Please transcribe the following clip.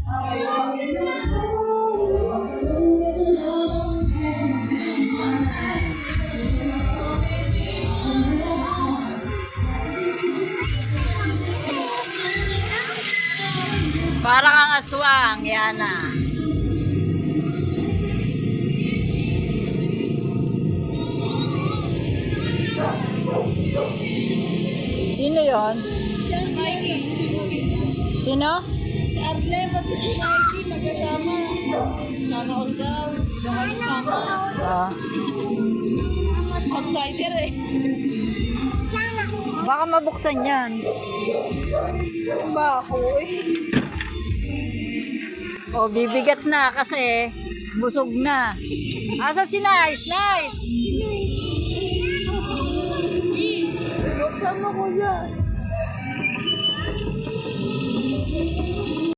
Para kang aswang, Yana. Sino yon? Sino? Si Arle, pati si Mikey, magkasama. Sana all daw. Baka kasama. Ah. Outsider eh. Baka mabuksan yan. Ba ako eh. O, bibigat na kasi busog na. Asa si Nice? Nice! Buksan mo ko dyan.